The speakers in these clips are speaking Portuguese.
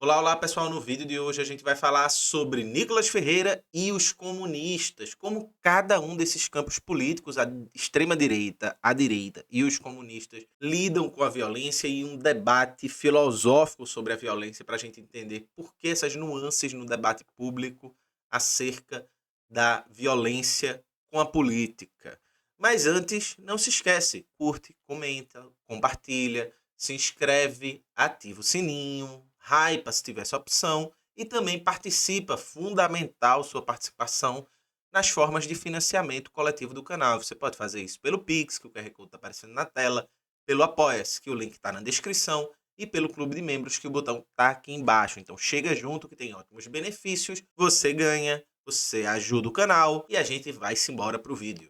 Olá, olá pessoal, no vídeo de hoje a gente vai falar sobre Nicolas Ferreira e os comunistas, como cada um desses campos políticos, a extrema-direita, a direita e os comunistas, lidam com a violência e um debate filosófico sobre a violência para a gente entender por que essas nuances no debate público acerca da violência com a política. Mas antes, não se esquece, curte, comenta, compartilha, se inscreve, ativa o sininho, hypa se tiver essa opção e também participa, fundamental sua participação nas formas de financiamento coletivo do canal. Você pode fazer isso pelo Pix, que o QR Code está aparecendo na tela, pelo Apoia-se, que o link está na descrição, e pelo Clube de Membros, que o botão está aqui embaixo. Então chega junto que tem ótimos benefícios, você ganha, você ajuda o canal e a gente vai-se embora para o vídeo.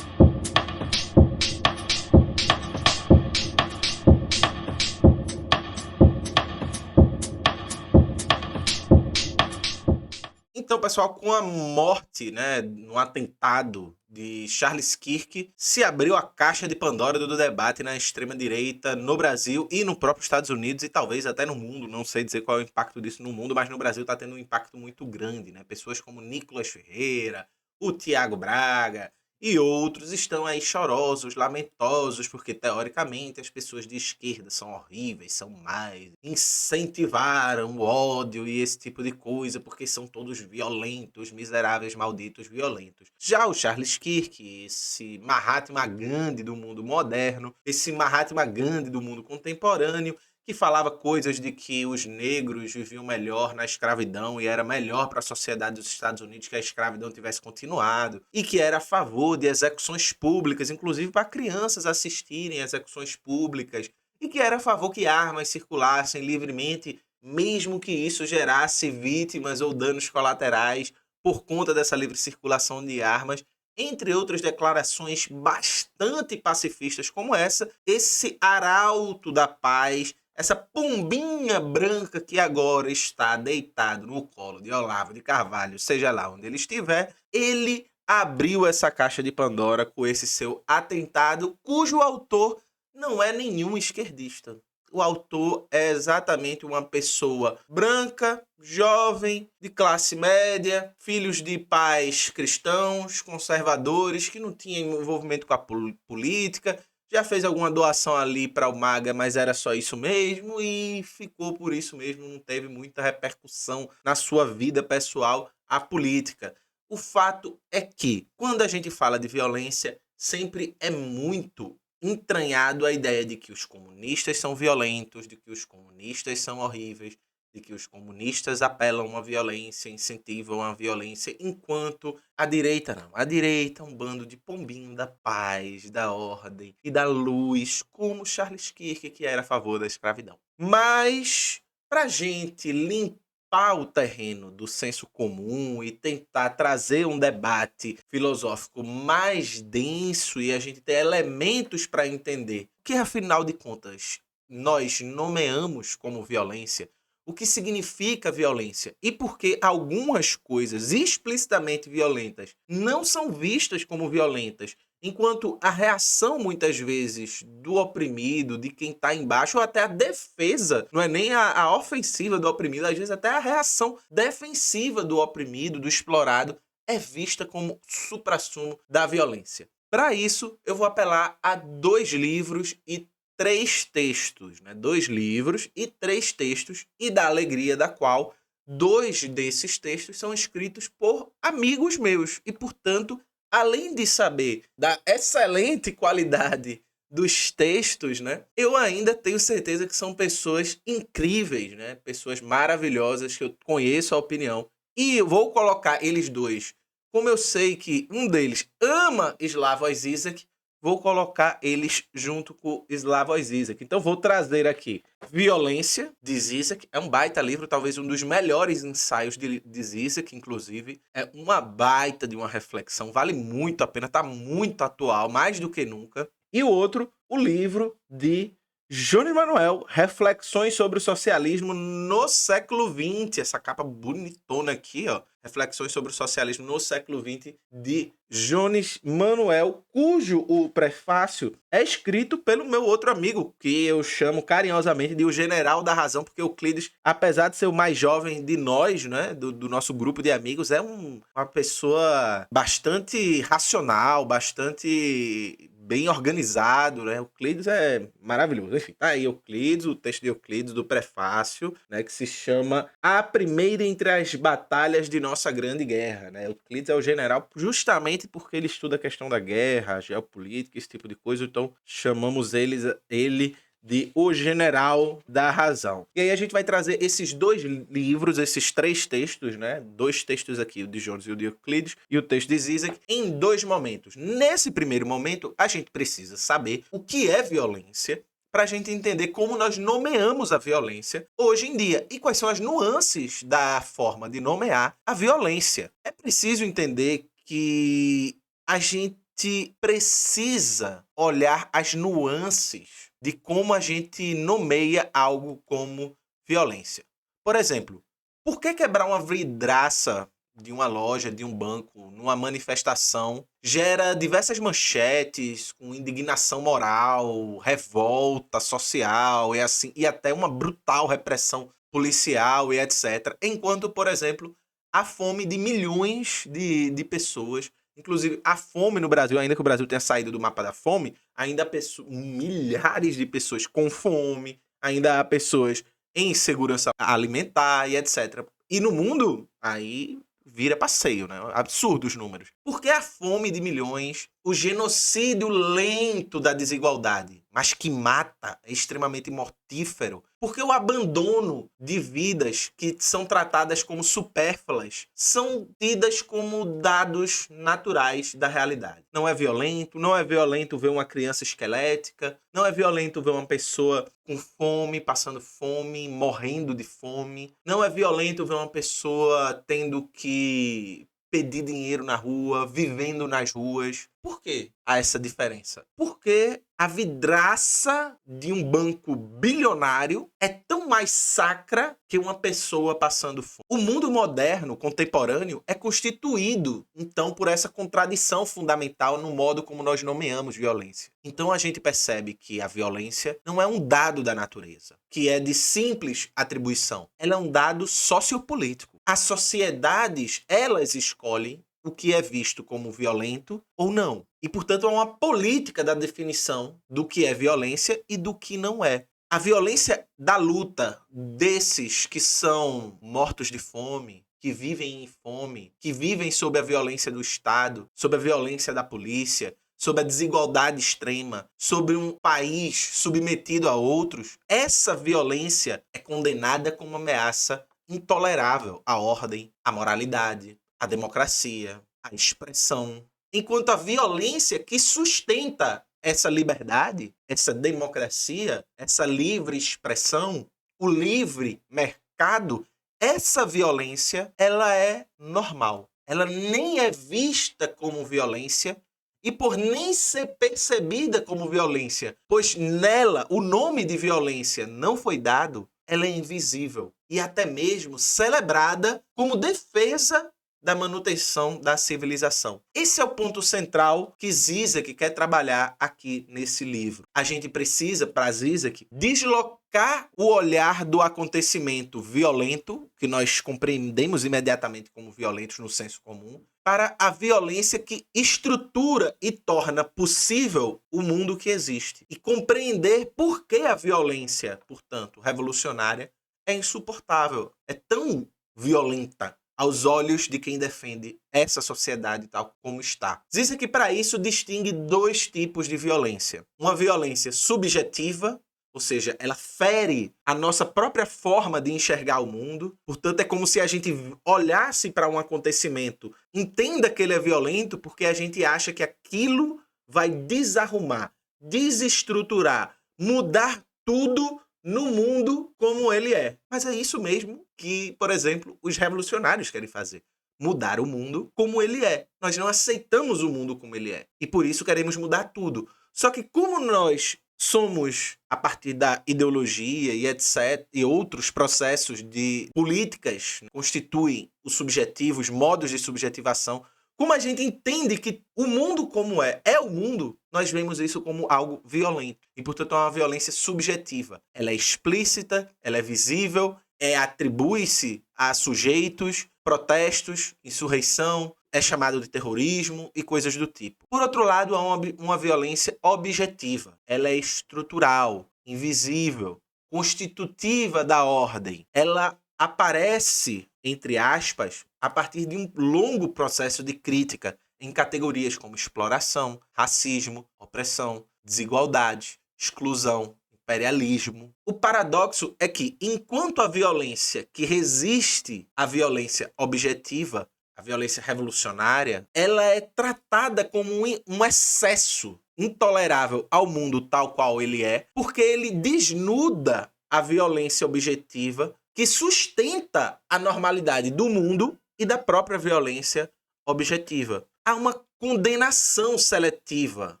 Então, pessoal, com a morte, né, no atentado de Charles Kirk, se abriu a caixa de Pandora do debate na extrema-direita no Brasil e no próprio Estados Unidos e talvez até no mundo. Não sei dizer qual é o impacto disso no mundo, mas no Brasil está tendo um impacto muito grande, né? Pessoas como Nicolas Ferreira, o Tiago Braga e outros estão aí chorosos, lamentosos, porque teoricamente as pessoas de esquerda são horríveis, são más, incentivaram o ódio e esse tipo de coisa, porque são todos violentos, miseráveis, malditos, violentos. Já o Charles Kirk, esse Mahatma Gandhi do mundo moderno, esse Mahatma Gandhi do mundo contemporâneo, que falava coisas de que os negros viviam melhor na escravidão e era melhor para a sociedade dos Estados Unidos que a escravidão tivesse continuado, e que era a favor de execuções públicas, inclusive para crianças assistirem a execuções públicas, e que era a favor que armas circulassem livremente, mesmo que isso gerasse vítimas ou danos colaterais por conta dessa livre circulação de armas, entre outras declarações bastante pacifistas como essa, esse arauto da paz, essa pombinha branca que agora está deitado no colo de Olavo de Carvalho, seja lá onde ele estiver, ele abriu essa caixa de Pandora com esse seu atentado, cujo autor não é nenhum esquerdista. O autor é exatamente uma pessoa branca, jovem, de classe média, filhos de pais cristãos, conservadores, que não tinha envolvimento com a política, já fez alguma doação ali para o MAGA, mas era só isso mesmo e ficou por isso mesmo, não teve muita repercussão na sua vida pessoal a política. O fato é que, quando a gente fala de violência, sempre é muito entranhado a ideia de que os comunistas são violentos, de que os comunistas são horríveis, de que os comunistas apelam à violência, incentivam a violência, enquanto a direita não. A direita é um bando de pombinho da paz, da ordem e da luz, como Charles Kirk, que era a favor da escravidão. Mas, para gente limpar o terreno do senso comum e tentar trazer um debate filosófico mais denso e a gente ter elementos para entender o que, afinal de contas, nós nomeamos como violência, o que significa violência e por que algumas coisas explicitamente violentas não são vistas como violentas, enquanto a reação muitas vezes do oprimido, de quem está embaixo, ou até a defesa, não é nem a ofensiva do oprimido, às vezes até a reação defensiva do oprimido, do explorado, é vista como suprassumo da violência. Para isso, eu vou apelar a dois livros e três textos, né? Dois livros e três textos, e da alegria da qual dois desses textos são escritos por amigos meus. E, portanto, além de saber da excelente qualidade dos textos, né? Eu ainda tenho certeza que são pessoas incríveis, né? Pessoas maravilhosas que eu conheço a opinião. E eu vou colocar eles dois. Como eu sei que um deles ama Slavoj Zizek, vou colocar eles junto com Slavoj Zizek. Então vou trazer aqui Violência, de Zizek. É um baita livro, talvez um dos melhores ensaios de Zizek, inclusive. É uma baita de uma reflexão, vale muito a pena, está muito atual, mais do que nunca. E o outro, o livro de Jones Manuel, Reflexões sobre o Socialismo no século XX. Essa capa bonitona aqui, ó. Reflexões sobre o Socialismo no século XX, de Jones Manuel, cujo o prefácio é escrito pelo meu outro amigo, que eu chamo carinhosamente de o General da Razão, porque Euclides, apesar de ser o mais jovem de nós, né, do nosso grupo de amigos, é uma pessoa bastante racional, bastante bem organizado, né? Euclides é maravilhoso. Enfim, tá aí Euclides, o texto de Euclides do prefácio, né, que se chama A Primeira entre as Batalhas de Nossa Grande Guerra, né? Euclides é o general justamente porque ele estuda a questão da guerra, a geopolítica, esse tipo de coisa, então chamamos ele de O General da Razão. E aí a gente vai trazer esses dois livros, esses três textos, né? Dois textos aqui, o de Jones e o de Euclides, e o texto de Zizek, em dois momentos. Nesse primeiro momento, a gente precisa saber o que é violência, para a gente entender como nós nomeamos a violência hoje em dia e quais são as nuances da forma de nomear a violência. É preciso entender que a gente precisa olhar as nuances de como a gente nomeia algo como violência. Por exemplo, por que quebrar uma vidraça de uma loja, de um banco, numa manifestação, gera diversas manchetes com indignação moral, revolta social e assim, e até uma brutal repressão policial e etc. Enquanto, por exemplo, a fome de milhões de pessoas, inclusive a fome no Brasil, ainda que o Brasil tenha saído do mapa da fome, ainda há milhares de pessoas com fome, ainda há pessoas em insegurança alimentar e etc. E no mundo, aí vira passeio, né? Absurdos os números. Porque a fome de milhões, o genocídio lento da desigualdade, mas que mata, é extremamente mortífero. Porque o abandono de vidas que são tratadas como supérfluas são tidas como dados naturais da realidade. Não é violento ver uma criança esquelética, não é violento ver uma pessoa com fome, passando fome, morrendo de fome. Não é violento ver uma pessoa tendo que pedir dinheiro na rua, vivendo nas ruas. Por que há essa diferença? Porque a vidraça de um banco bilionário é tão mais sacra que uma pessoa passando fome. O mundo moderno, contemporâneo, é constituído, então, por essa contradição fundamental no modo como nós nomeamos violência. Então a gente percebe que a violência não é um dado da natureza, que é de simples atribuição. Ela é um dado sociopolítico. As sociedades, elas escolhem o que é visto como violento ou não. E, portanto, é uma política da definição do que é violência e do que não é. A violência da luta desses que são mortos de fome, que vivem em fome, que vivem sob a violência do Estado, sob a violência da polícia, sob a desigualdade extrema, sobre um país submetido a outros, essa violência é condenada como uma ameaça intolerável à ordem, à moralidade, à democracia, à expressão. Enquanto a violência que sustenta essa liberdade, essa democracia, essa livre expressão, o livre mercado, essa violência, ela é normal. Ela nem é vista como violência e por nem ser percebida como violência, pois nela o nome de violência não foi dado, ela é invisível e até mesmo celebrada como defesa da manutenção da civilização. Esse é o ponto central que Zizek quer trabalhar aqui nesse livro. A gente precisa, para Zizek, deslocar o olhar do acontecimento violento, que nós compreendemos imediatamente como violentos no senso comum, para a violência que estrutura e torna possível o mundo que existe. E compreender por que a violência, portanto, revolucionária, é insuportável, é tão violenta aos olhos de quem defende essa sociedade tal como está. Diz que para isso distingue dois tipos de violência. Uma violência subjetiva, ou seja, ela fere a nossa própria forma de enxergar o mundo. Portanto, é como se a gente olhasse para um acontecimento, entenda que ele é violento porque a gente acha que aquilo vai desarrumar, desestruturar, mudar tudo no mundo como ele é. Mas é isso mesmo que, por exemplo, os revolucionários querem fazer. Mudar o mundo como ele é. Nós não aceitamos o mundo como ele é. E por isso queremos mudar tudo. Só que como nós Somos, a partir da ideologia e etc., e outros processos de políticas que constituem os subjetivos, modos de subjetivação. Como a gente entende que o mundo como é o mundo, nós vemos isso como algo violento. E, portanto, é uma violência subjetiva. Ela é explícita, ela é visível, atribui-se a sujeitos, protestos, insurreição, é chamado de terrorismo e coisas do tipo. Por outro lado, há uma violência objetiva. Ela é estrutural, invisível, constitutiva da ordem. Ela aparece, entre aspas, a partir de um longo processo de crítica em categorias como exploração, racismo, opressão, desigualdade, exclusão, imperialismo. O paradoxo é que, enquanto a violência que resiste à violência objetiva, a violência revolucionária, ela é tratada como um excesso intolerável ao mundo tal qual ele é, porque ele desnuda a violência objetiva que sustenta a normalidade do mundo e da própria violência objetiva. Há uma condenação seletiva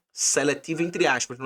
entre aspas,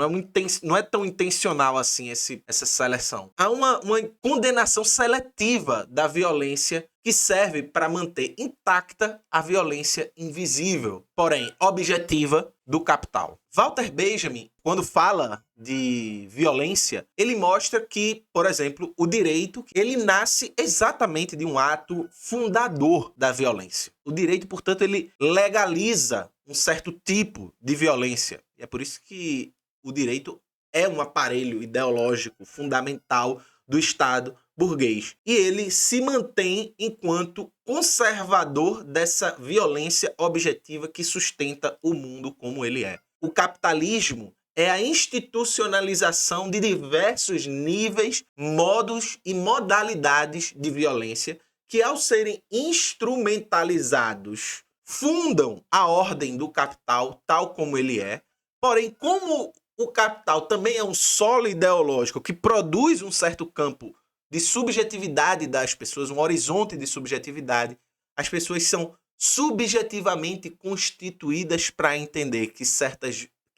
não é tão intencional assim essa seleção. Há uma condenação seletiva da violência que serve para manter intacta a violência invisível, porém objetiva, do capital. Walter Benjamin, quando fala de violência, ele mostra que, por exemplo, o direito, ele nasce exatamente de um ato fundador da violência. O direito, portanto, ele legaliza um certo tipo de violência. E é por isso que o direito é um aparelho ideológico fundamental do Estado burguês. E ele se mantém enquanto conservador dessa violência objetiva que sustenta o mundo como ele é. O capitalismo é a institucionalização de diversos níveis, modos e modalidades de violência que, ao serem instrumentalizados, fundam a ordem do capital tal como ele é. Porém, como o capital também é um solo ideológico que produz um certo campo de subjetividade das pessoas, um horizonte de subjetividade, as pessoas são subjetivamente constituídas para entender que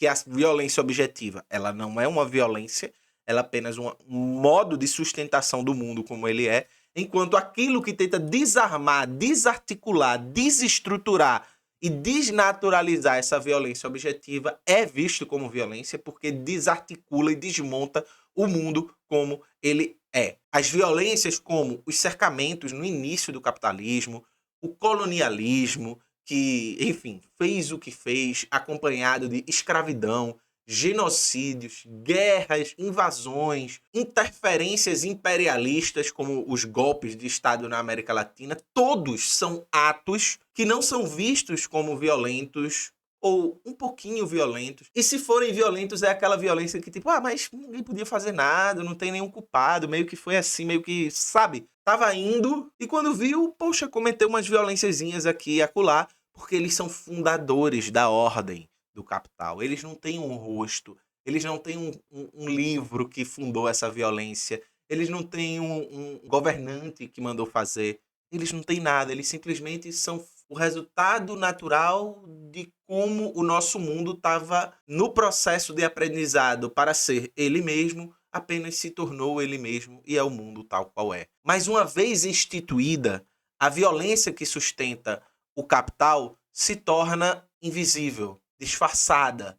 a violência objetiva, ela não é uma violência, ela é apenas um modo de sustentação do mundo como ele é, enquanto aquilo que tenta desarmar, desarticular, desestruturar e desnaturalizar essa violência objetiva é visto como violência porque desarticula e desmonta o mundo como ele é. As violências como os cercamentos no início do capitalismo, o colonialismo, que, enfim, fez o que fez, acompanhado de escravidão, genocídios, guerras, invasões, interferências imperialistas como os golpes de Estado na América Latina, todos são atos que não são vistos como violentos ou um pouquinho violentos. E se forem violentos, é aquela violência que tipo, mas ninguém podia fazer nada, não tem nenhum culpado, meio que foi assim, meio que, sabe? Tava indo e quando viu, poxa, cometeu umas violênciazinhas aqui e acolá, porque eles são fundadores da ordem do capital. Eles não têm um rosto, eles não têm um livro que fundou essa violência, eles não têm um governante que mandou fazer, eles não têm nada, eles simplesmente são o resultado natural de como o nosso mundo estava no processo de aprendizado para ser ele mesmo, apenas se tornou ele mesmo e é o mundo tal qual é. Mas uma vez instituída, a violência que sustenta o capital se torna invisível, disfarçada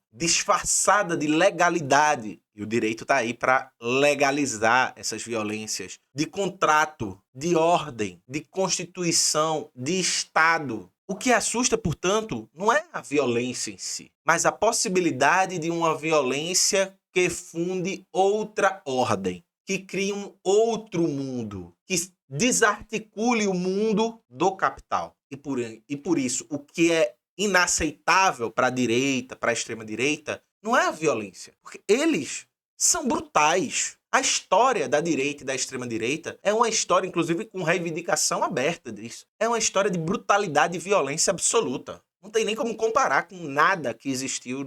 de legalidade. E o direito está aí para legalizar essas violências de contrato, de ordem, de constituição, de Estado. O que assusta, portanto, não é a violência em si, mas a possibilidade de uma violência que funde outra ordem, que crie um outro mundo, que desarticule o mundo do capital. E por isso, o que é inaceitável para a direita, para a extrema-direita, não é a violência. Porque eles são brutais. A história da direita e da extrema-direita é uma história, inclusive, com reivindicação aberta disso. É uma história de brutalidade e violência absoluta. Não tem nem como comparar com nada que existiu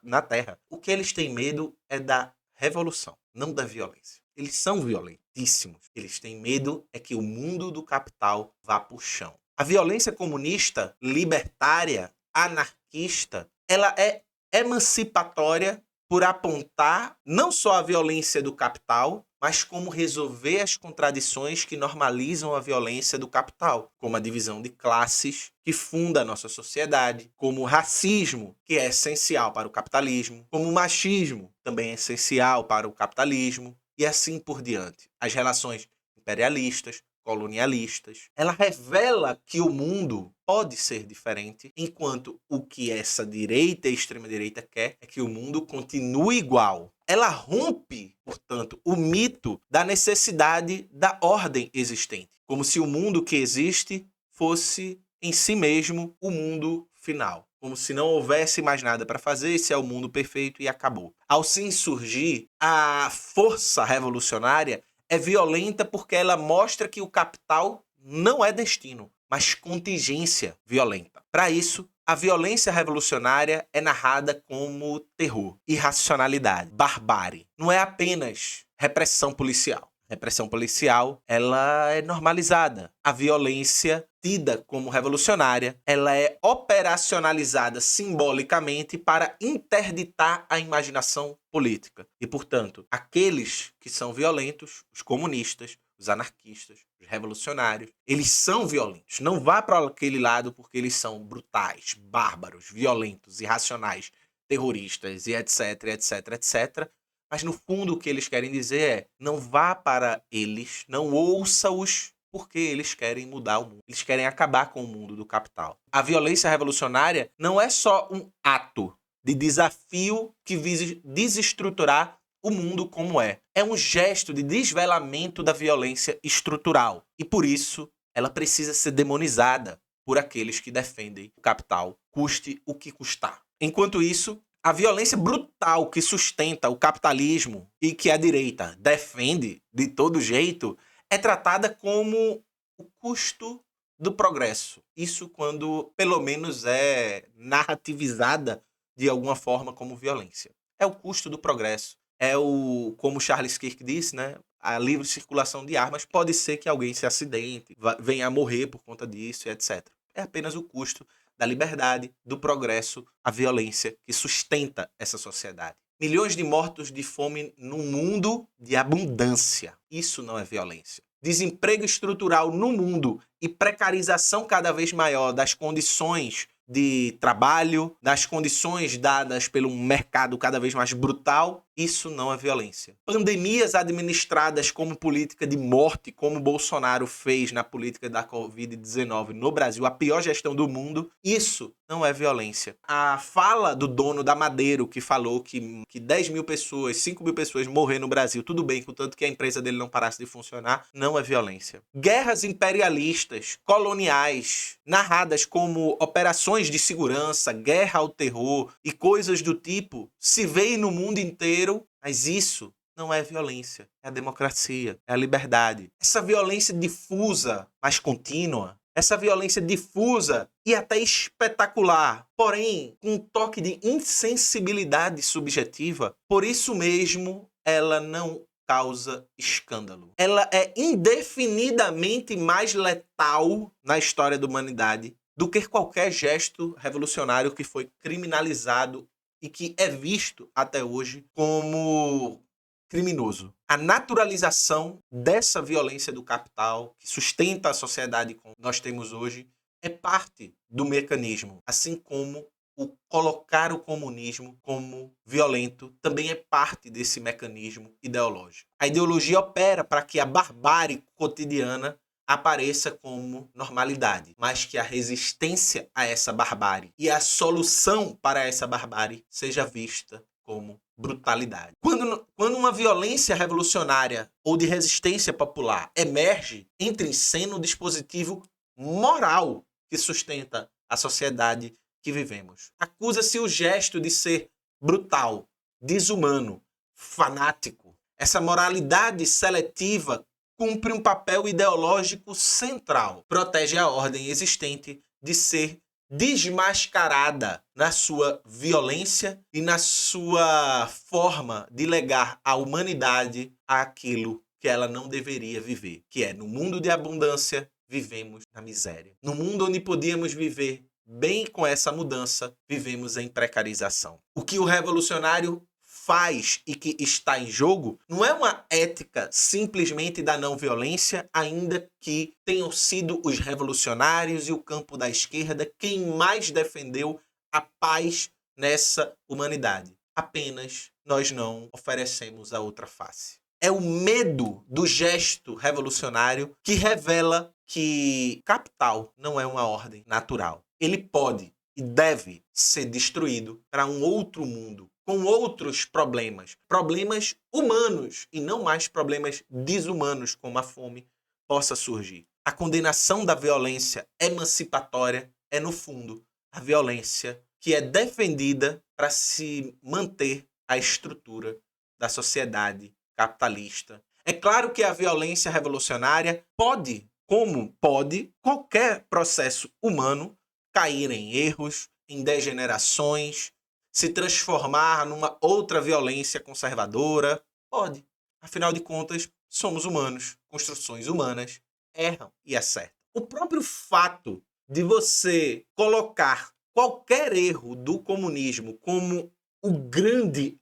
na Terra. O que eles têm medo é da revolução, não da violência. Eles são violentíssimos. Eles têm medo é que o mundo do capital vá para o chão. A violência comunista, libertária, anarquista, ela é emancipatória por apontar não só a violência do capital, mas como resolver as contradições que normalizam a violência do capital, como a divisão de classes que funda a nossa sociedade, como o racismo, que é essencial para o capitalismo, como o machismo, também é essencial para o capitalismo, e assim por diante. As relações imperialistas, colonialistas. Ela revela que o mundo pode ser diferente, enquanto o que essa direita e extrema-direita quer é que o mundo continue igual. Ela rompe, portanto, o mito da necessidade da ordem existente, como se o mundo que existe fosse em si mesmo o mundo final. Como se não houvesse mais nada para fazer, esse é o mundo perfeito e acabou. Ao se insurgir, a força revolucionária é violenta porque ela mostra que o capital não é destino, mas contingência violenta. Para isso, a violência revolucionária é narrada como terror, irracionalidade, barbárie. Não é apenas repressão policial. Repressão policial, ela é normalizada. A violência tida como revolucionária, ela é operacionalizada simbolicamente para interditar a imaginação política. E, portanto, aqueles que são violentos, os comunistas, os anarquistas, os revolucionários, eles são violentos. Não vá para aquele lado porque eles são brutais, bárbaros, violentos, irracionais, terroristas e etc, etc, etc. Mas no fundo o que eles querem dizer é: não vá para eles, não ouça-os, porque eles querem mudar o mundo. Eles querem acabar com o mundo do capital. A violência revolucionária não é só um ato de desafio que visa desestruturar o mundo como é. É um gesto de desvelamento da violência estrutural. E por isso ela precisa ser demonizada por aqueles que defendem o capital, custe o que custar. Enquanto isso, a violência brutal que sustenta o capitalismo e que a direita defende de todo jeito é tratada como o custo do progresso. Isso quando, pelo menos, é narrativizada de alguma forma como violência. É o custo do progresso. É o, como Charles Kirk disse, né? A livre circulação de armas pode ser que alguém se acidente, venha a morrer por conta disso, etc. É apenas o custo da liberdade, do progresso, a violência que sustenta essa sociedade. Milhões de mortos de fome num mundo de abundância. Isso não é violência. Desemprego estrutural no mundo e precarização cada vez maior das condições de trabalho, das condições dadas pelo mercado cada vez mais brutal, isso não é violência. Pandemias administradas como política de morte, como Bolsonaro fez na política da Covid-19 no Brasil, a pior gestão do mundo, isso não é violência. A fala do dono da Madeiro, que falou que 10 mil pessoas, 5 mil pessoas morreram no Brasil, tudo bem, contanto que a empresa dele não parasse de funcionar, não é violência. Guerras imperialistas, coloniais, narradas como operações de segurança, guerra ao terror e coisas do tipo, se veem no mundo inteiro, mas isso não é violência, é a democracia, é a liberdade. Essa violência difusa, mas contínua, essa violência difusa e até espetacular, porém com um toque de insensibilidade subjetiva, por isso mesmo ela não causa escândalo. Ela é indefinidamente mais letal na história da humanidade do que qualquer gesto revolucionário que foi criminalizado e que é visto até hoje como criminoso. A naturalização dessa violência do capital que sustenta a sociedade como nós temos hoje é parte do mecanismo, assim como o colocar o comunismo como violento também é parte desse mecanismo ideológico. A ideologia opera para que a barbárie cotidiana apareça como normalidade, mas que a resistência a essa barbárie e a solução para essa barbárie seja vista como brutalidade. Quando uma violência revolucionária ou de resistência popular emerge, entra em cena o dispositivo moral que sustenta a sociedade que vivemos. Acusa-se o gesto de ser brutal, desumano, fanático. Essa moralidade seletiva cumpre um papel ideológico central. Protege a ordem existente de ser desmascarada na sua violência e na sua forma de legar à humanidade aquilo que ela não deveria viver, que é no mundo de abundância, vivemos na miséria. No mundo onde podíamos viver bem com essa mudança, vivemos em precarização. O que o revolucionário faz e que está em jogo não é uma ética simplesmente da não violência, ainda que tenham sido os revolucionários e o campo da esquerda quem mais defendeu a paz nessa humanidade. Apenas nós não oferecemos a outra face. É o medo do gesto revolucionário que revela que capital não é uma ordem natural. Ele pode e deve ser destruído para um outro mundo, com outros problemas. Problemas humanos e não mais problemas desumanos, como a fome, possa surgir. A condenação da violência emancipatória é, no fundo, a violência que é defendida para se manter a estrutura da sociedade capitalista. É claro que a violência revolucionária pode, como pode, qualquer processo humano, cair em erros, em degenerações, se transformar numa outra violência conservadora. Pode. Afinal de contas, somos humanos, construções humanas erram e acertam. O próprio fato de você colocar qualquer erro do comunismo como o grande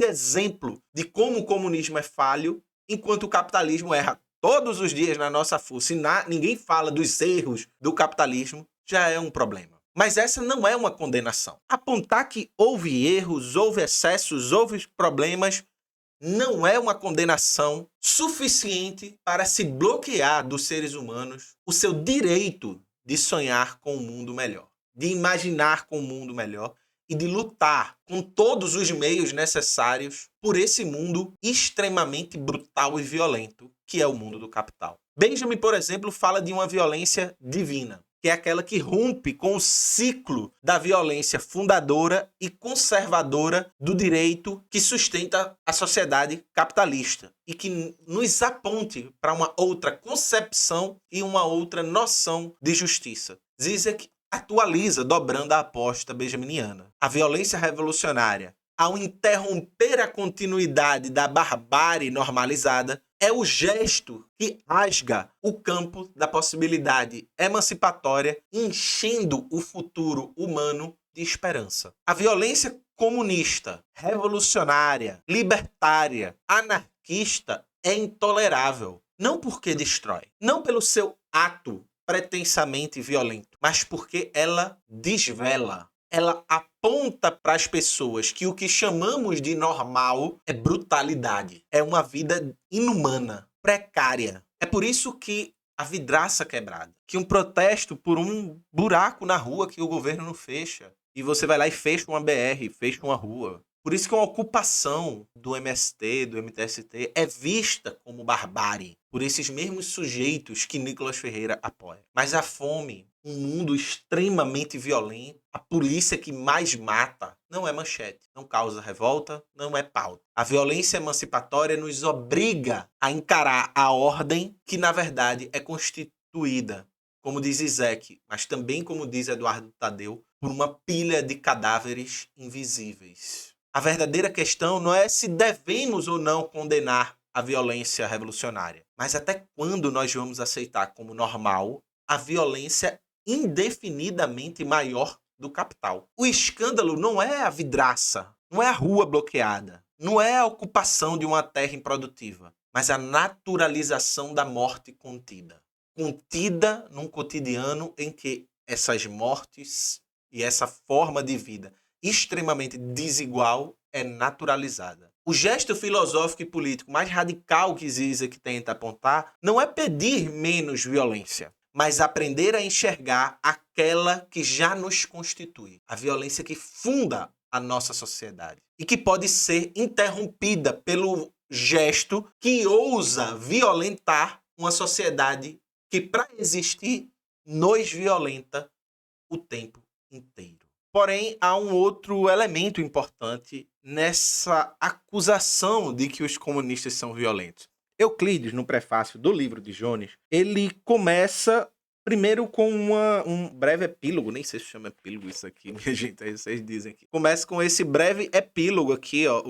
exemplo de como o comunismo é falho, enquanto o capitalismo erra todos os dias na nossa fuça e ninguém fala dos erros do capitalismo, já é um problema. Mas essa não é uma condenação. Apontar que houve erros, houve excessos, houve problemas, não é uma condenação suficiente para se bloquear dos seres humanos o seu direito de sonhar com um mundo melhor, de imaginar com um mundo melhor e de lutar com todos os meios necessários por esse mundo extremamente brutal e violento que é o mundo do capital. Benjamin, por exemplo, fala de uma violência divina, que é aquela que rompe com o ciclo da violência fundadora e conservadora do direito que sustenta a sociedade capitalista e que nos aponte para uma outra concepção e uma outra noção de justiça. Zizek atualiza, dobrando a aposta benjaminiana. A violência revolucionária, ao interromper a continuidade da barbárie normalizada, é o gesto que rasga o campo da possibilidade emancipatória, enchendo o futuro humano de esperança. A violência comunista, revolucionária, libertária, anarquista é intolerável. Não porque destrói, não pelo seu ato pretensamente violento, mas porque ela desvela. Ela aponta para as pessoas que o que chamamos de normal é brutalidade. É uma vida inumana, precária. É por isso que a vidraça quebrada, que um protesto por um buraco na rua que o governo não fecha, e você vai lá e fecha uma BR, fecha uma rua. Por isso que uma ocupação do MST, do MTST, é vista como barbárie por esses mesmos sujeitos que Nicolas Ferreira apoia. Mas a fome, um mundo extremamente violento, a polícia que mais mata, não é manchete, não causa revolta, não é pauta. A violência emancipatória nos obriga a encarar a ordem que, na verdade, é constituída, como diz Zizek, mas também como diz Eduardo Tadeu, por uma pilha de cadáveres invisíveis. A verdadeira questão não é se devemos ou não condenar a violência revolucionária, mas até quando nós vamos aceitar como normal a violência indefinidamente maior do capital. O escândalo não é a vidraça, não é a rua bloqueada, não é a ocupação de uma terra improdutiva, mas a naturalização da morte contida. Contida num cotidiano em que essas mortes e essa forma de vida extremamente desigual é naturalizada. O gesto filosófico e político mais radical que Zizek tenta apontar não é pedir menos violência, mas aprender a enxergar aquela que já nos constitui, a violência que funda a nossa sociedade e que pode ser interrompida pelo gesto que ousa violentar uma sociedade que, para existir, nos violenta o tempo inteiro. Porém, há um outro elemento importante nessa acusação de que os comunistas são violentos. Euclides, no prefácio do livro de Jones, ele começa primeiro com um breve epílogo, nem sei se chama epílogo isso aqui, minha gente, aí vocês dizem aqui. Começa com esse breve epílogo aqui, ó,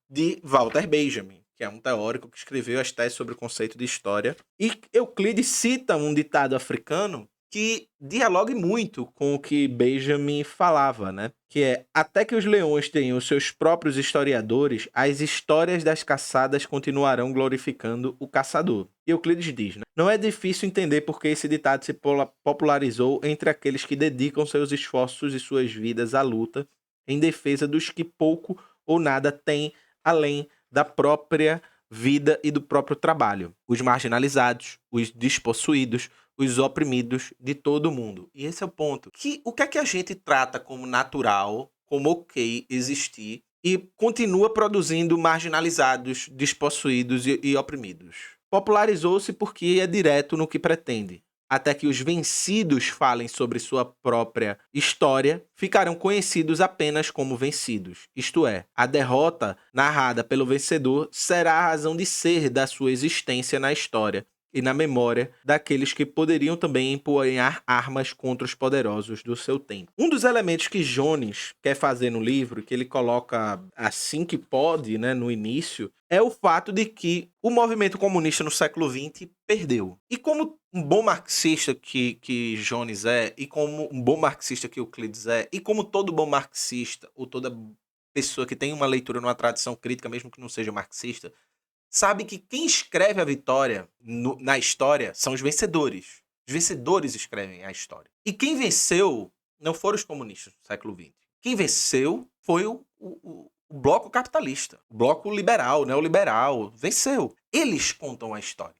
de Walter Benjamin, que é um teórico que escreveu as teses sobre o conceito de história. E Euclides cita um ditado africano que dialogue muito com o que Benjamin falava, né? Que é, até que os leões tenham seus próprios historiadores, as histórias das caçadas continuarão glorificando o caçador. E Euclides diz, né? Não é difícil entender por que esse ditado se popularizou entre aqueles que dedicam seus esforços e suas vidas à luta em defesa dos que pouco ou nada têm além da própria vida e do próprio trabalho. Os marginalizados, os despossuídos, os oprimidos de todo o mundo. E esse é o ponto. O que é que a gente trata como natural, como ok existir, e continua produzindo marginalizados, despossuídos e oprimidos? Popularizou-se porque é direto no que pretende. Até que os vencidos falem sobre sua própria história, ficarão conhecidos apenas como vencidos. Isto é, a derrota narrada pelo vencedor será a razão de ser da sua existência na história e na memória daqueles que poderiam também empunhar armas contra os poderosos do seu tempo. Um dos elementos que Jones quer fazer no livro, que ele coloca assim que pode, né, no início, é o fato de que o movimento comunista no século XX perdeu. E como um bom marxista que Jones é, e como um bom marxista que Euclides é, e como todo bom marxista, ou toda pessoa que tem uma leitura numa tradição crítica, mesmo que não seja marxista, sabe que quem escreve a vitória na história são os vencedores. Os vencedores escrevem a história. E quem venceu não foram os comunistas do século XX. Quem venceu foi o bloco capitalista, o bloco liberal, neoliberal. Venceu. Eles contam a história.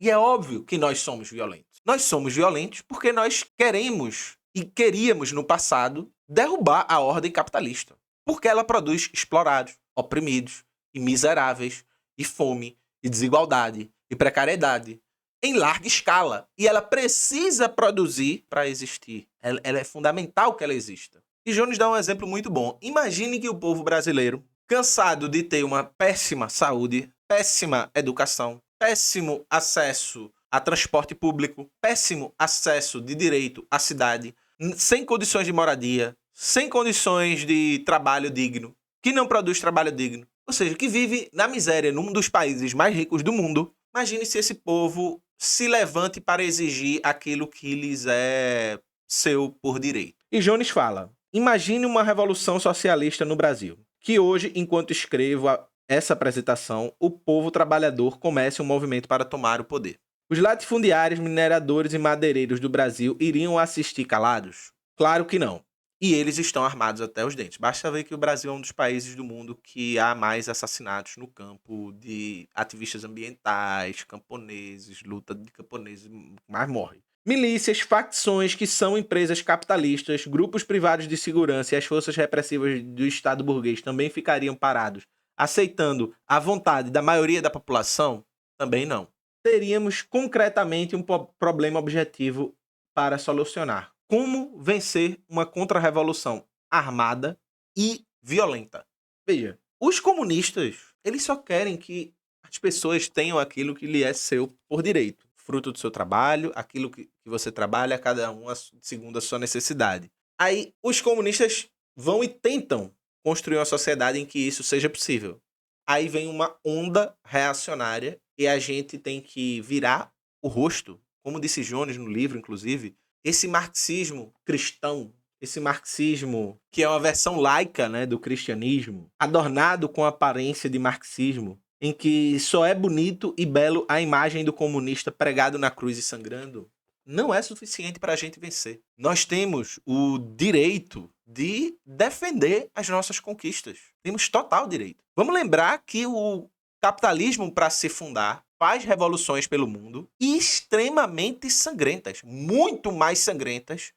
E é óbvio que nós somos violentos. Nós somos violentos porque nós queremos e queríamos no passado derrubar a ordem capitalista. Porque ela produz explorados, oprimidos e miseráveis, e fome, e desigualdade, e precariedade, em larga escala. E ela precisa produzir para existir. Ela é fundamental que ela exista. E Jones dá um exemplo muito bom. Imagine que o povo brasileiro, cansado de ter uma péssima saúde, péssima educação, péssimo acesso a transporte público, péssimo acesso de direito à cidade, sem condições de moradia, sem condições de trabalho digno, que não produz trabalho digno, ou seja, que vive na miséria num dos países mais ricos do mundo. Imagine se esse povo se levante para exigir aquilo que lhes é seu por direito. E Jones fala, imagine uma revolução socialista no Brasil, que hoje, enquanto escrevo essa apresentação, o povo trabalhador comece um movimento para tomar o poder. Os latifundiários, mineradores e madeireiros do Brasil iriam assistir calados? Claro que não. E eles estão armados até os dentes. Basta ver que o Brasil é um dos países do mundo que há mais assassinatos no campo de ativistas ambientais, camponeses, luta de camponeses, mais morre. Milícias, facções que são empresas capitalistas, grupos privados de segurança e as forças repressivas do Estado burguês também ficariam parados, aceitando a vontade da maioria da população? Também não. Teríamos concretamente um problema objetivo para solucionar. Como vencer uma contra-revolução armada e violenta? Veja, os comunistas, eles só querem que as pessoas tenham aquilo que lhe é seu por direito. Fruto do seu trabalho, aquilo que você trabalha, cada um segundo a sua necessidade. Aí, os comunistas vão e tentam construir uma sociedade em que isso seja possível. Aí vem uma onda reacionária e a gente tem que virar o rosto, como disse Jones no livro, inclusive, esse marxismo cristão, esse marxismo que é uma versão laica, né, do cristianismo, adornado com a aparência de marxismo, em que só é bonito e belo a imagem do comunista pregado na cruz e sangrando, não é suficiente para a gente vencer. Nós temos o direito de defender as nossas conquistas. Temos total direito. Vamos lembrar que o capitalismo, para se fundar, faz revoluções pelo mundo extremamente sangrentas, muito mais sangrentas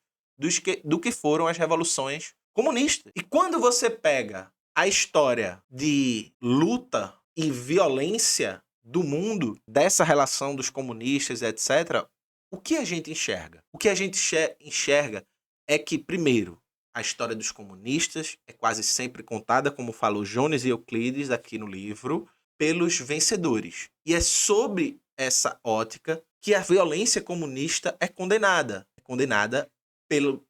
do que foram as revoluções comunistas. E quando você pega a história de luta e violência do mundo, dessa relação dos comunistas, etc., o que a gente enxerga? O que a gente enxerga é que, primeiro, a história dos comunistas é quase sempre contada, como falou Jones e Euclides aqui no livro, pelos vencedores. E é sobre essa ótica que a violência comunista é condenada. É condenada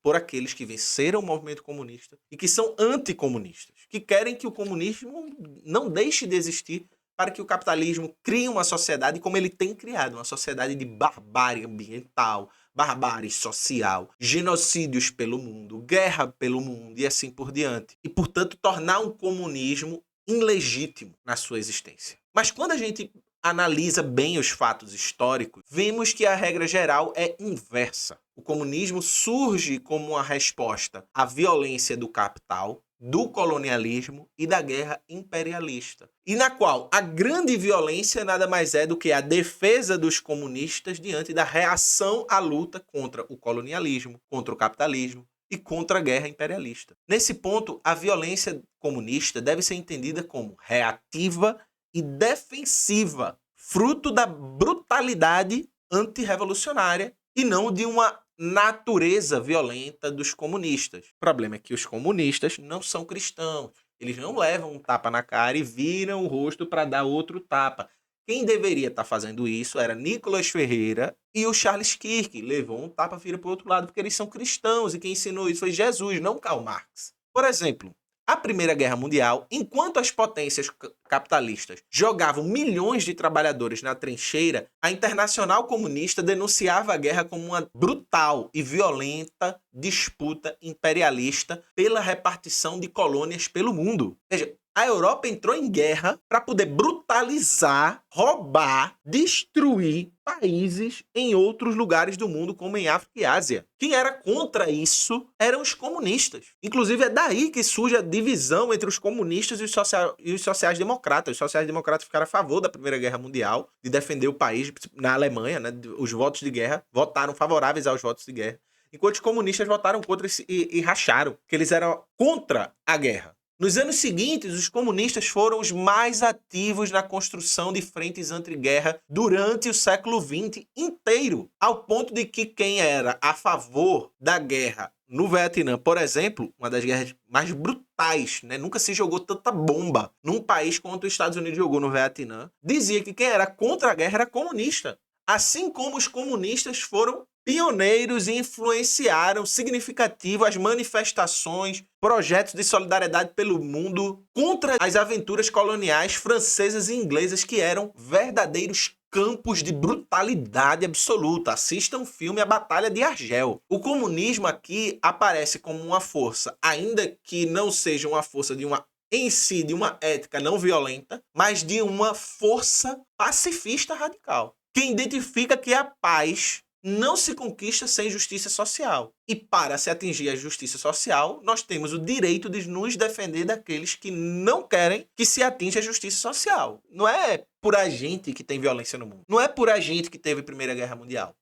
por aqueles que venceram o movimento comunista e que são anticomunistas, que querem que o comunismo não deixe de existir para que o capitalismo crie uma sociedade como ele tem criado, uma sociedade de barbárie ambiental, barbárie social, genocídios pelo mundo, guerra pelo mundo e assim por diante. E, portanto, tornar um comunismo ilegítimo na sua existência. Mas quando a gente analisa bem os fatos históricos, vemos que a regra geral é inversa. O comunismo surge como uma resposta à violência do capital, do colonialismo e da guerra imperialista, e na qual a grande violência nada mais é do que a defesa dos comunistas diante da reação à luta contra o colonialismo, contra o capitalismo e contra a guerra imperialista. Nesse ponto, a violência comunista deve ser entendida como reativa e defensiva, fruto da brutalidade antirrevolucionária e não de uma natureza violenta dos comunistas. O problema é que os comunistas não são cristãos. Eles não levam um tapa na cara e viram o rosto para dar outro tapa. Quem deveria estar fazendo isso era Nicolas Ferreira e o Charles Kirk. Levou um tapa, vira para o outro lado, porque eles são cristãos e quem ensinou isso foi Jesus, não Karl Marx. Por exemplo, a Primeira Guerra Mundial, enquanto as potências capitalistas jogavam milhões de trabalhadores na trincheira, a Internacional Comunista denunciava a guerra como uma brutal e violenta disputa imperialista pela repartição de colônias pelo mundo. Veja, a Europa entrou em guerra para poder brutalizar, roubar, destruir países em outros lugares do mundo, como em África e Ásia. Quem era contra isso eram os comunistas. Inclusive, é daí que surge a divisão entre os comunistas e os sociais-democratas. Os sociais-democratas ficaram a favor da Primeira Guerra Mundial, de defender o país. Na Alemanha, né, os votos de guerra votaram favoráveis aos votos de guerra, enquanto os comunistas votaram contra e racharam, que eles eram contra a guerra. Nos anos seguintes, os comunistas foram os mais ativos na construção de frentes anti-guerra durante o século XX inteiro, ao ponto de que quem era a favor da guerra no Vietnã, por exemplo, uma das guerras mais brutais, né? Nunca se jogou tanta bomba num país quanto os Estados Unidos jogou no Vietnã, dizia que quem era contra a guerra era comunista. Assim como os comunistas foram pioneiros e influenciaram significativo as manifestações, projetos de solidariedade pelo mundo contra as aventuras coloniais francesas e inglesas, que eram verdadeiros campos de brutalidade absoluta. Assistam o filme A Batalha de Argel. O comunismo aqui aparece como uma força, ainda que não seja uma força de uma ética não violenta, mas de uma força pacifista radical, que identifica que a paz não se conquista sem justiça social. E para se atingir a justiça social, nós temos o direito de nos defender daqueles que não querem que se atinja a justiça social. Não é por a gente que tem violência no mundo. Não é por a gente que teve a Primeira Guerra Mundial.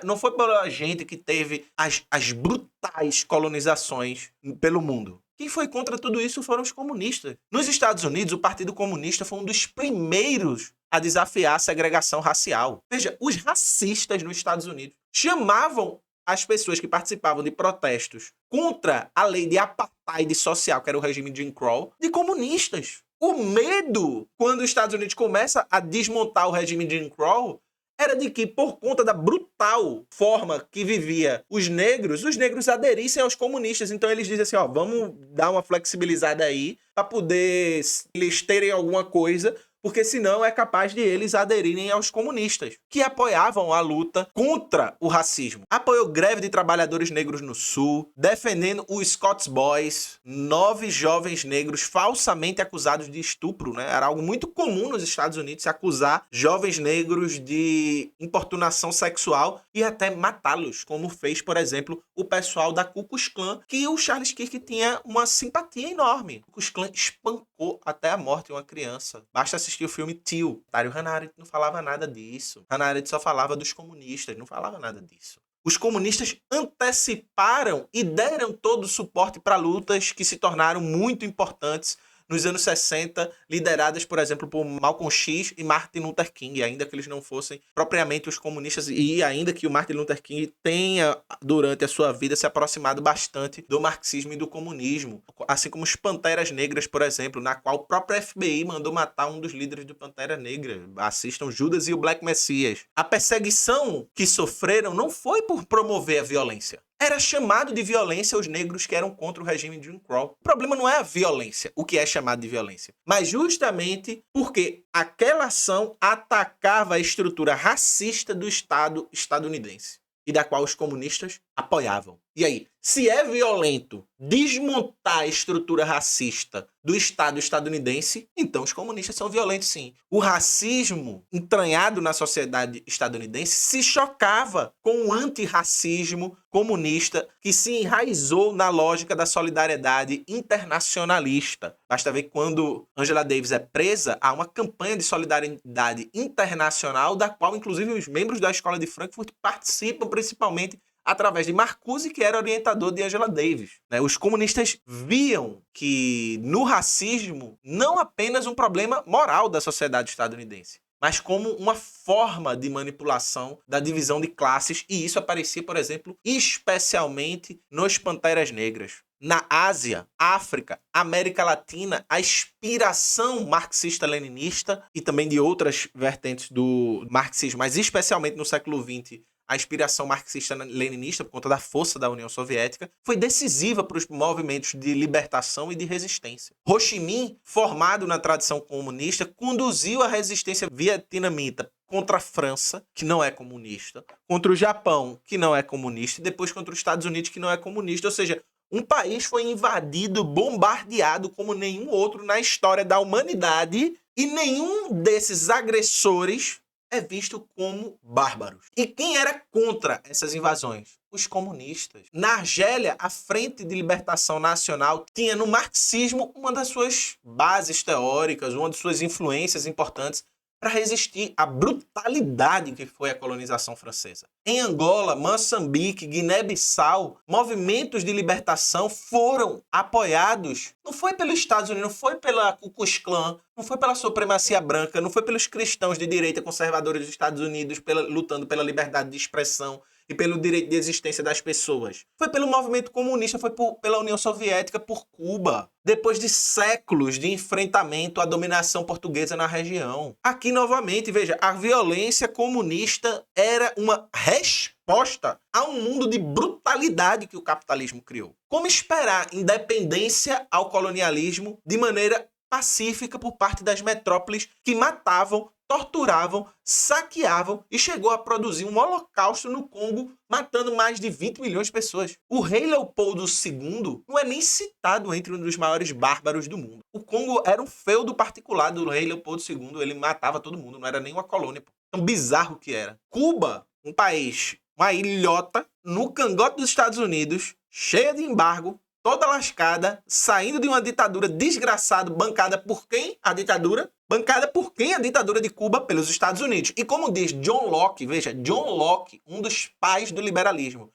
Não foi por a gente que teve as brutais colonizações pelo mundo. Quem foi contra tudo isso foram os comunistas. Nos Estados Unidos, o Partido Comunista foi um dos primeiros a desafiar a segregação racial. Veja, os racistas nos Estados Unidos chamavam as pessoas que participavam de protestos contra a lei de apartheid social, que era o regime de Jim Crow, de comunistas. O medo, quando os Estados Unidos começa a desmontar o regime de Jim Crow, era de que, por conta da brutal forma que vivia os negros aderissem aos comunistas. Então eles dizem assim, vamos dar uma flexibilizada aí para poder eles terem alguma coisa, porque senão é capaz de eles aderirem aos comunistas, que apoiavam a luta contra o racismo. Apoiou greve de trabalhadores negros no Sul, defendendo os Scouts Boys, 9 jovens negros falsamente acusados de estupro, né? Era algo muito comum nos Estados Unidos se acusar jovens negros de importunação sexual e até matá-los, como fez, por exemplo, o pessoal da Ku Klux Klan, que o Charles Kirk tinha uma simpatia enorme. O Ku Klux Klan espancou até a morte uma criança. Basta assistir o filme Tio. Dario Hannah Arendt não falava nada disso. Hannah Arendt só falava dos comunistas, não falava nada disso. Os comunistas anteciparam e deram todo o suporte para lutas que se tornaram muito importantes nos anos 60, lideradas, por exemplo, por Malcolm X e Martin Luther King, ainda que eles não fossem propriamente os comunistas, e ainda que o Martin Luther King tenha, durante a sua vida, se aproximado bastante do marxismo e do comunismo, assim como os Panteras Negras, por exemplo, na qual o próprio FBI mandou matar um dos líderes do Pantera Negra. Assistam Judas e o Black Messias. A perseguição que sofreram não foi por promover a violência, era chamado de violência os negros que eram contra o regime de Jim Crow. O problema não é a violência, o que é chamado de violência, mas justamente porque aquela ação atacava a estrutura racista do Estado estadunidense e da qual os comunistas apoiavam. E aí, se é violento desmontar a estrutura racista do Estado estadunidense, então os comunistas são violentos sim. O racismo entranhado na sociedade estadunidense se chocava com o antirracismo comunista que se enraizou na lógica da solidariedade internacionalista. Basta ver que quando Angela Davis é presa, há uma campanha de solidariedade internacional da qual inclusive os membros da Escola de Frankfurt participam principalmente através de Marcuse, que era orientador de Angela Davis. Os comunistas viam que no racismo não apenas um problema moral da sociedade estadunidense, mas como uma forma de manipulação da divisão de classes, e isso aparecia, por exemplo, especialmente nos Panteras Negras. Na Ásia, África, América Latina, a inspiração marxista-leninista e também de outras vertentes do marxismo, mas especialmente no século XX, a inspiração marxista-leninista, por conta da força da União Soviética, foi decisiva para os movimentos de libertação e de resistência. Ho Chi Minh, formado na tradição comunista, conduziu a resistência vietnamita contra a França, que não é comunista, contra o Japão, que não é comunista, e depois contra os Estados Unidos, que não é comunista. Ou seja, um país foi invadido, bombardeado como nenhum outro na história da humanidade, e nenhum desses agressores é visto como bárbaros. E quem era contra essas invasões? Os comunistas. Na Argélia, a Frente de Libertação Nacional tinha no marxismo uma das suas bases teóricas, uma de suas influências importantes para resistir à brutalidade que foi a colonização francesa. Em Angola, Moçambique, Guiné-Bissau, movimentos de libertação foram apoiados, não foi pelos Estados Unidos, não foi pela Ku Klux Klan, não foi pela supremacia branca, não foi pelos cristãos de direita conservadores dos Estados Unidos lutando pela liberdade de expressão e pelo direito de existência das pessoas. Foi pelo movimento comunista, foi pela União Soviética, por Cuba, depois de séculos de enfrentamento à dominação portuguesa na região. Aqui, novamente, veja, a violência comunista era uma resposta a um mundo de brutalidade que o capitalismo criou. Como esperar independência ao colonialismo de maneira pacífica por parte das metrópoles que matavam, torturavam, saqueavam e chegou a produzir um holocausto no Congo, matando mais de 20 milhões de pessoas. O rei Leopoldo II não é nem citado entre um dos maiores bárbaros do mundo. O Congo era um feudo particular do rei Leopoldo II, ele matava todo mundo, não era nem uma colônia. Tão bizarro que era. Cuba, um país, uma ilhota, no cangote dos Estados Unidos, cheia de embargo, toda lascada, saindo de uma ditadura desgraçada, bancada por quem? A ditadura? Bancada por quem? A ditadura de Cuba? Pelos Estados Unidos. E como diz John Locke, veja, John Locke, um dos pais do liberalismo,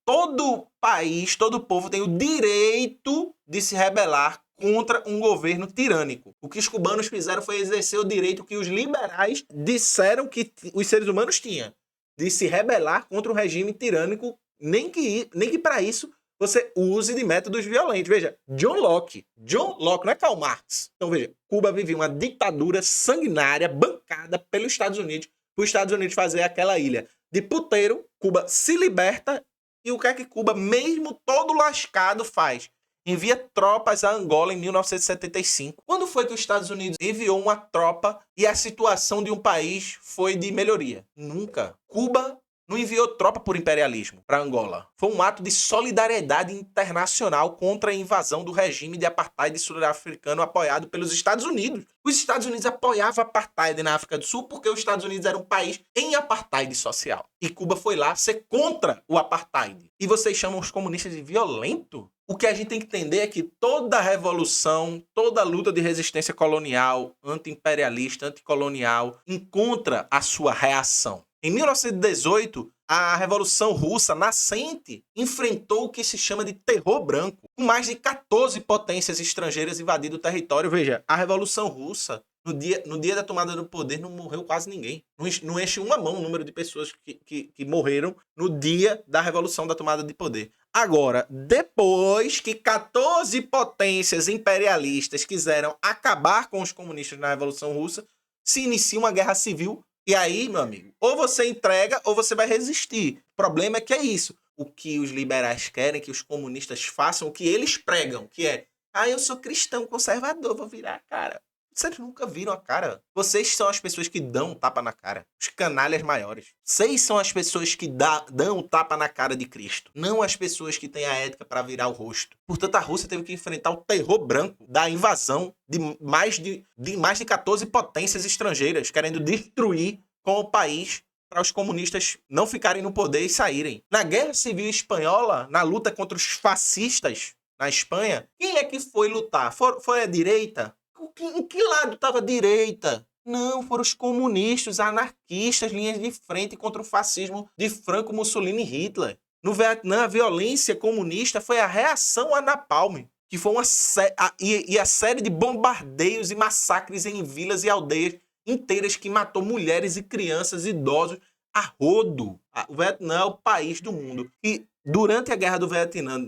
todo país, todo povo tem o direito de se rebelar contra um governo tirânico. O que os cubanos fizeram foi exercer o direito que os liberais disseram que os seres humanos tinham, de se rebelar contra o regime tirânico, nem que para isso você use de métodos violentos. Veja, John Locke não é Karl Marx. Então veja, Cuba vivia uma ditadura sanguinária bancada pelos Estados Unidos, para os Estados Unidos fazer aquela ilha de puteiro. Cuba se liberta e o que é que Cuba, mesmo todo lascado, faz? Envia tropas a Angola em 1975. Quando foi que os Estados Unidos enviou uma tropa e a situação de um país foi de melhoria? Nunca. Cuba não enviou tropa por imperialismo para Angola. Foi um ato de solidariedade internacional contra a invasão do regime de apartheid sul-africano apoiado pelos Estados Unidos. Os Estados Unidos apoiavam a apartheid na África do Sul porque os Estados Unidos era um país em apartheid social. E Cuba foi lá ser contra o apartheid. E vocês chamam os comunistas de violento? O que a gente tem que entender é que toda revolução, toda luta de resistência colonial, anti-imperialista, anticolonial, encontra a sua reação. Em 1918, a Revolução Russa nascente enfrentou o que se chama de terror branco, com mais de 14 potências estrangeiras invadindo o território. Veja, a Revolução Russa, no dia da tomada do poder, não morreu quase ninguém. Não enche uma mão o número de pessoas que morreram no dia da Revolução da tomada de poder. Agora, depois que 14 potências imperialistas quiseram acabar com os comunistas na Revolução Russa, se inicia uma guerra civil. E aí, meu amigo, ou você entrega ou você vai resistir. O problema é que é isso. o que os liberais querem que os comunistas façam, o que eles pregam, que é: eu sou cristão conservador, vou virar a cara. Vocês nunca viram a cara. Vocês são as pessoas que dão um tapa na cara. Os canalhas maiores. Vocês são as pessoas que dão um tapa na cara de Cristo. Não as pessoas que têm a ética para virar o rosto. Portanto, a Rússia teve que enfrentar o terror branco da invasão de mais de 14 potências estrangeiras, querendo destruir com o país para os comunistas não ficarem no poder e saírem. Na Guerra Civil Espanhola, na luta contra os fascistas na Espanha, quem é que foi lutar? Foi a direita? Em que lado estava a direita? Não, foram os comunistas, anarquistas, linhas de frente contra o fascismo de Franco, Mussolini e Hitler. No Vietnã, a violência comunista foi a reação a Napalm, que foi a série de bombardeios e massacres em vilas e aldeias inteiras que matou mulheres e crianças, idosos, a rodo. O Vietnã é o país do mundo. E durante a guerra do Vietnã,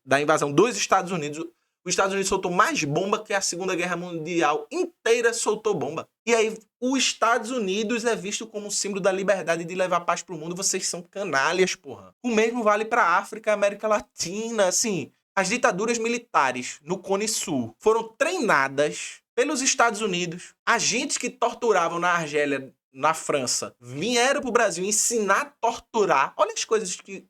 da invasão dos Estados Unidos, os Estados Unidos soltou mais bomba que a Segunda Guerra Mundial inteira soltou bomba. E aí, os Estados Unidos é visto como símbolo da liberdade de levar paz pro mundo. Vocês são canalhas, porra. O mesmo vale pra África, América Latina, assim. As ditaduras militares no Cone Sul foram treinadas pelos Estados Unidos. Agentes que torturavam na Argélia, na França, vieram pro Brasil ensinar a torturar. Olha as coisas que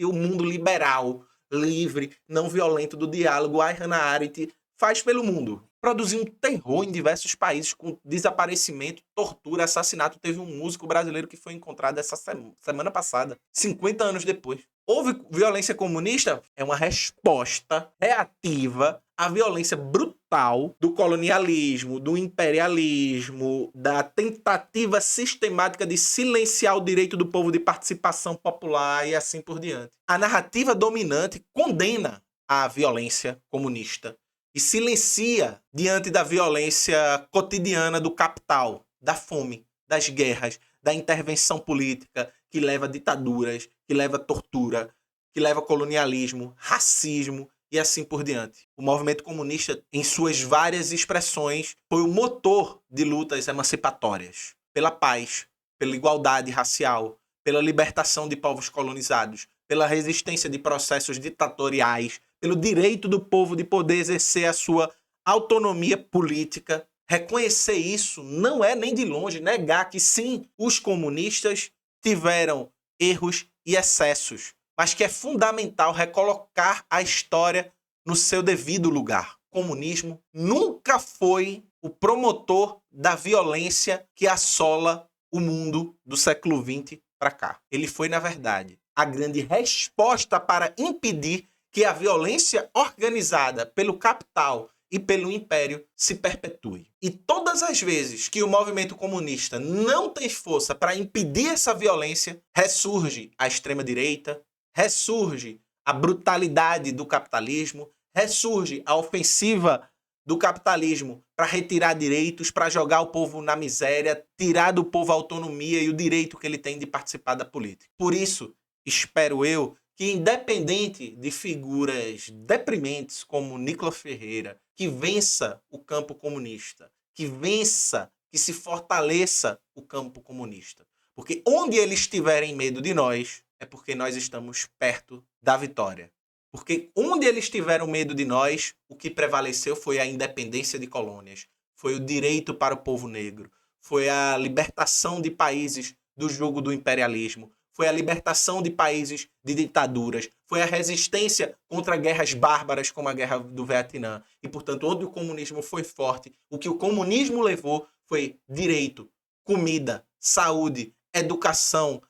o mundo liberal, livre, não violento do diálogo, Hannah Arendt faz pelo mundo. Produziu um terror em diversos países com desaparecimento, tortura, assassinato. Teve um músico brasileiro que foi encontrado essa semana passada, 50 anos depois. Houve violência comunista? É uma resposta reativa à violência brutal do colonialismo, do imperialismo, da tentativa sistemática de silenciar o direito do povo de participação popular e assim por diante. A narrativa dominante condena a violência comunista e silencia diante da violência cotidiana do capital, da fome, das guerras, da intervenção política que leva a ditaduras, que leva a tortura, que leva a colonialismo, racismo e assim por diante. O movimento comunista, em suas várias expressões, foi o motor de lutas emancipatórias pela paz, pela igualdade racial, pela libertação de povos colonizados, pela resistência de processos ditatoriais, pelo direito do povo de poder exercer a sua autonomia política. Reconhecer isso não é nem de longe negar que sim, os comunistas tiveram erros e excessos, mas que é fundamental recolocar a história no seu devido lugar. O comunismo nunca foi o promotor da violência que assola o mundo do século XX para cá. Ele foi, na verdade, a grande resposta para impedir que a violência organizada pelo capital e pelo império se perpetue. E todas as vezes que o movimento comunista não tem força para impedir essa violência, ressurge a extrema-direita, ressurge a brutalidade do capitalismo, ressurge a ofensiva do capitalismo para retirar direitos, para jogar o povo na miséria, tirar do povo a autonomia e o direito que ele tem de participar da política. Por isso, espero eu que, independente de figuras deprimentes como Nicolas Ferreira, que vença o campo comunista, que vença, que se fortaleça o campo comunista. Porque onde eles tiverem medo de nós, é porque nós estamos perto da vitória. Porque onde eles tiveram medo de nós, o que prevaleceu foi a independência de colônias, foi o direito para o povo negro, foi a libertação de países do jugo do imperialismo, foi a libertação de países de ditaduras, foi a resistência contra guerras bárbaras como a guerra do Vietnã. E, portanto, onde o comunismo foi forte, o que o comunismo levou foi direito, comida, saúde, educação,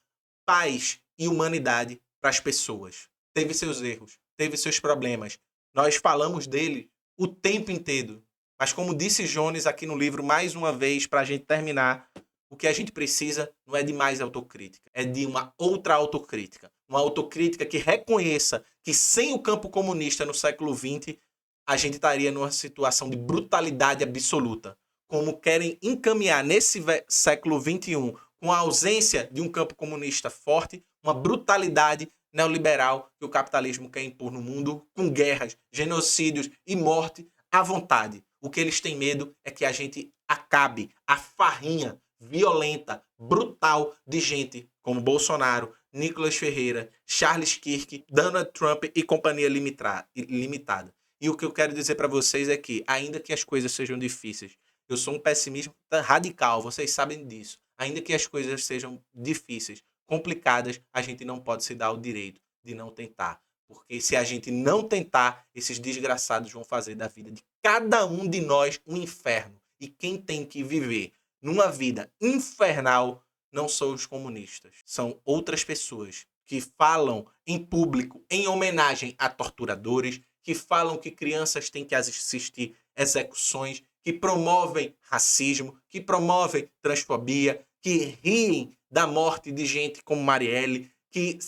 paz e humanidade para as pessoas. Teve seus erros, teve seus problemas. Nós falamos dele o tempo inteiro. Mas como disse Jones aqui no livro, mais uma vez, para a gente terminar, o que a gente precisa não é de mais autocrítica, é de uma outra autocrítica. Uma autocrítica que reconheça que sem o campo comunista no século XX, a gente estaria numa situação de brutalidade absoluta. Como querem encaminhar nesse século XXI, com a ausência de um campo comunista forte, uma brutalidade neoliberal que o capitalismo quer impor no mundo, com guerras, genocídios e morte à vontade. O que eles têm medo é que a gente acabe a farrinha violenta, brutal de gente como Bolsonaro, Nicolas Ferreira, Charles Kirk, Donald Trump e companhia limitada. E o que eu quero dizer para vocês é que, ainda que as coisas sejam difíceis, eu sou um pessimista radical, vocês sabem disso. Ainda que as coisas sejam difíceis, complicadas, a gente não pode se dar o direito de não tentar. Porque se a gente não tentar, esses desgraçados vão fazer da vida de cada um de nós um inferno. E quem tem que viver numa vida infernal não são os comunistas, são outras pessoas que falam em público em homenagem a torturadores, que falam que crianças têm que assistir execuções, que promovem racismo, que promovem transfobia, que riem da morte de gente como Marielle, que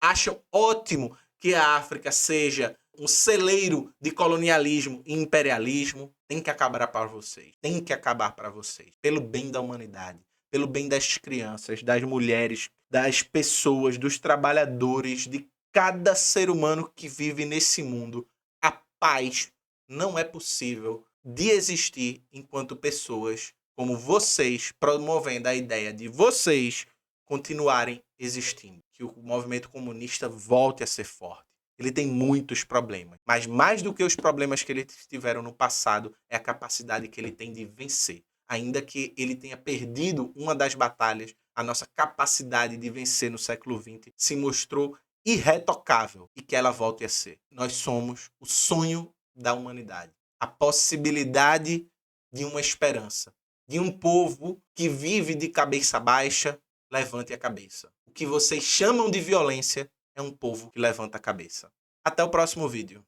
acham ótimo que a África seja um celeiro de colonialismo e imperialismo. Tem que acabar para vocês. Tem que acabar para vocês. Pelo bem da humanidade. Pelo bem das crianças, das mulheres, das pessoas, dos trabalhadores, de cada ser humano que vive nesse mundo. A paz não é possível de existir enquanto pessoas como vocês, promovendo a ideia de vocês continuarem existindo. Que o movimento comunista volte a ser forte. Ele tem muitos problemas, mas mais do que os problemas que eles tiveram no passado, é a capacidade que ele tem de vencer. Ainda que ele tenha perdido uma das batalhas, a nossa capacidade de vencer no século XX se mostrou irretocável e que ela volte a ser. Nós somos o sonho da humanidade, a possibilidade de uma esperança, de um povo que vive de cabeça baixa. Levante a cabeça. O que vocês chamam de violência é um povo que levanta a cabeça. Até o próximo vídeo.